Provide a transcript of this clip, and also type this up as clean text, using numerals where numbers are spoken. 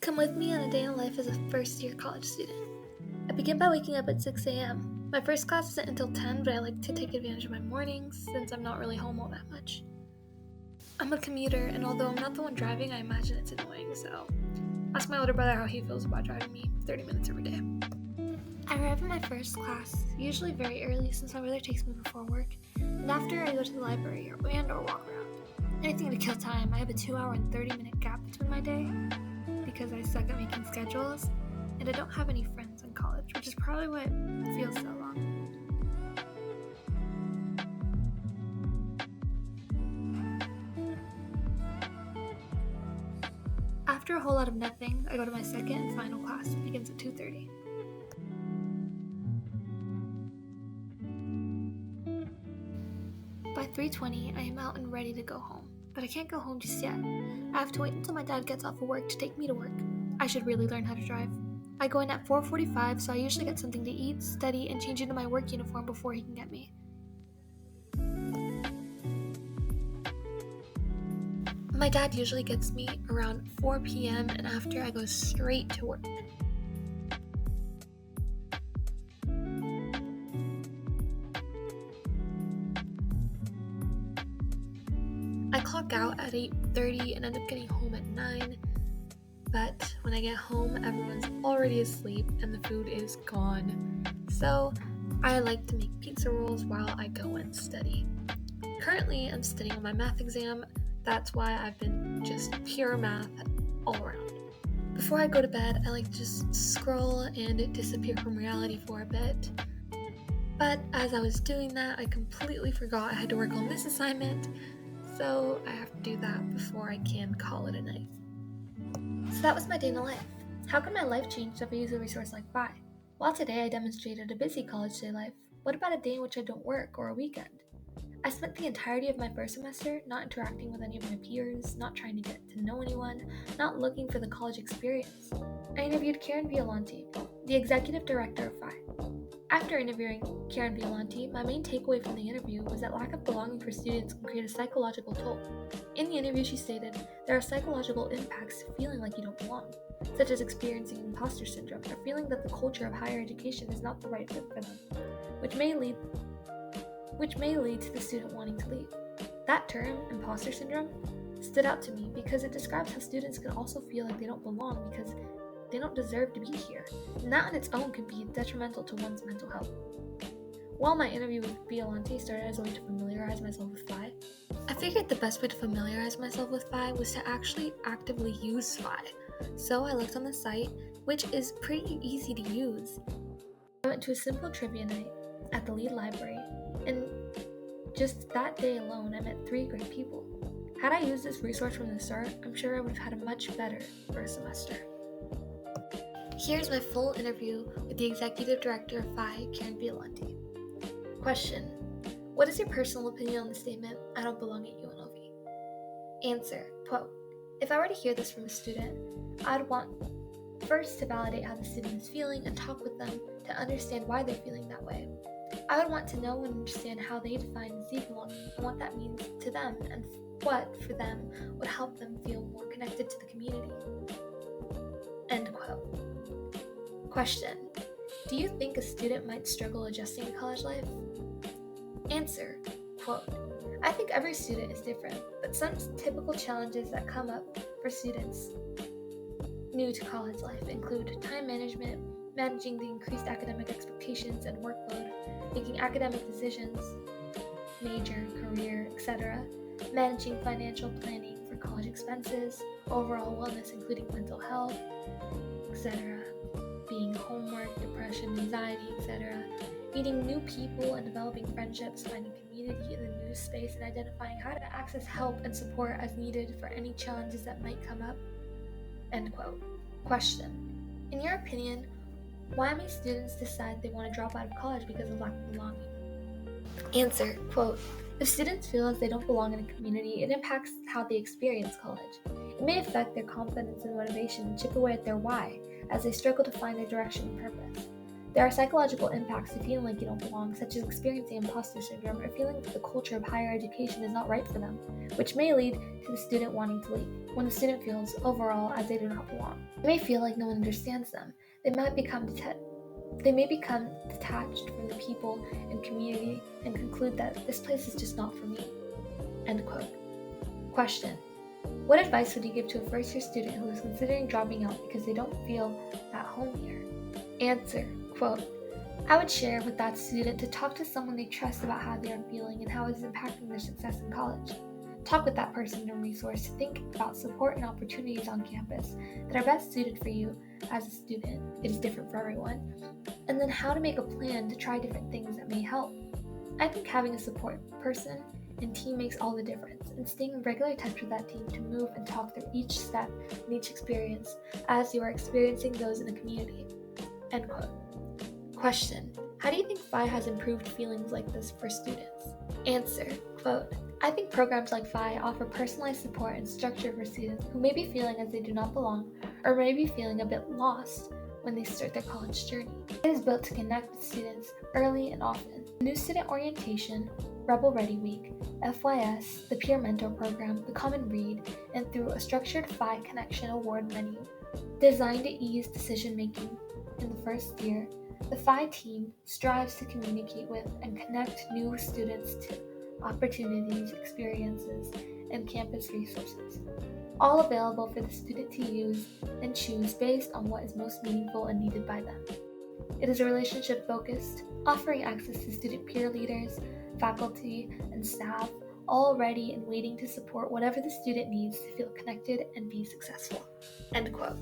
Come with me on a day in life as a first-year college student. I begin by waking up at 6 a.m. My first class isn't until 10, but I like to take advantage of my mornings since I'm not really home all that much. I'm a commuter, and although I'm not the one driving, I imagine it's annoying, so ask my older brother how he feels about driving me 30 minutes every day. I arrive at my first class, usually very early since my brother takes me before work, and after I go to the library or walk around. Anything to kill time. I have a 2-hour and 30-minute gap between my day because I suck at making schedules, and I don't have any friends in college, which is probably why it feels so long. After a whole lot of nothing, I go to my second and final class. It begins at 2:30. By 3:20, I am out and ready to go home, but I can't go home just yet. I have to wait until my dad gets off of work to take me to work. I should really learn how to drive. I go in at 4:45, so I usually get something to eat, study, and change into my work uniform before he can get me. My dad usually gets me around 4 p.m. and after I go straight to work. I clock out at 8:30 and end up getting home at 9. But when I get home, everyone's already asleep and the food is gone. So I like to make pizza rolls while I go and study. Currently, I'm studying on my math exam. That's why I've been just pure math all around. Before I go to bed, I like to just scroll and disappear from reality for a bit. But as I was doing that, I completely forgot I had to work on this assignment, so I have to do that before I can call it a night. So that was my day in the life. How can my life change if I use a resource like Phi? Well, today I demonstrated a busy college day life. What about a day in which I don't work or a weekend? I spent the entirety of my first semester not interacting with any of my peers, not trying to get to know anyone, not looking for the college experience. I interviewed Karen Violante, the executive director of Phi. After interviewing Karen Violante, my main takeaway from the interview was that lack of belonging for students can create a psychological toll. In the interview, she stated, there are psychological impacts to feeling like you don't belong, such as experiencing imposter syndrome or feeling that the culture of higher education is not the right fit for them, which may lead to the student wanting to leave. That term, imposter syndrome, stood out to me because it describes how students can also feel like they don't belong because they don't deserve to be here, and that on its own can be detrimental to one's mental health. While my interview with Violante started as a way to familiarize myself with Phi, I figured the best way to familiarize myself with Phi was to actually actively use Phi. So I looked on the site, which is pretty easy to use. I went to a simple trivia night at the lead library, and just that day alone I met 3 great people. Had I used this resource from the start, I'm sure I would have had a much better first semester. Here's my full interview with the executive director of Phi, Karen Violante. Question: what is your personal opinion on the statement, I don't belong at UNLV? Answer: quote, if I were to hear this from a student, I'd want first to validate how the student is feeling and talk with them to understand why they're feeling that way. I would want to know and understand how they define Z belonging and what that means to them and what, for them, would help them feel more connected to the community. End quote. Question: do you think a student might struggle adjusting to college life? Answer: quote, I think every student is different, but some typical challenges that come up for students new to college life include time management, managing the increased academic expectations and workload, making academic decisions, major, career, etc., managing financial planning for college expenses, overall wellness including mental health, etc., being homework, depression, anxiety, etc., meeting new people and developing friendships, finding community in the new space, and identifying how to access help and support as needed for any challenges that might come up. End quote. Question: in your opinion, why may students decide they want to drop out of college because of lack of belonging? Answer: quote, if students feel as they don't belong in a community, it impacts how they experience college. It may affect their confidence and motivation and chip away at their why as they struggle to find their direction and purpose. There are psychological impacts to feeling like you don't belong, such as experiencing imposter syndrome or feeling that the culture of higher education is not right for them, which may lead to the student wanting to leave. When the student feels, overall, as they do not belong, they may feel like no one understands them. They may become detached from the people and community and conclude that this place is just not for me. End quote. Question: what advice would you give to a first-year student who is considering dropping out because they don't feel at home here? Answer: quote, I would share with that student to talk to someone they trust about how they are feeling and how it is impacting their success in college. Talk with that person and resource to think about support and opportunities on campus that are best suited for you as a student. It is different for everyone. And then how to make a plan to try different things that may help. I think having a support person and team makes all the difference, and staying in regular touch with that team to move and talk through each step and each experience as you are experiencing those in the community. End quote. Question: how do you think PHI has improved feelings like this for students? Answer: quote, I think programs like PHI offer personalized support and structure for students who may be feeling as they do not belong or may be feeling a bit lost when they start their college journey. It is built to connect with students early and often. New student orientation, Rebel Ready Week, FYS, the Peer Mentor Program, the Common Read, and through a structured PHI Connection Award menu designed to ease decision making in the first year. The PHI team strives to communicate with and connect new students to opportunities, experiences, and campus resources, all available for the student to use and choose based on what is most meaningful and needed by them. It is relationship focused, offering access to student peer leaders, faculty, and staff, all ready and waiting to support whatever the student needs to feel connected and be successful. End quote.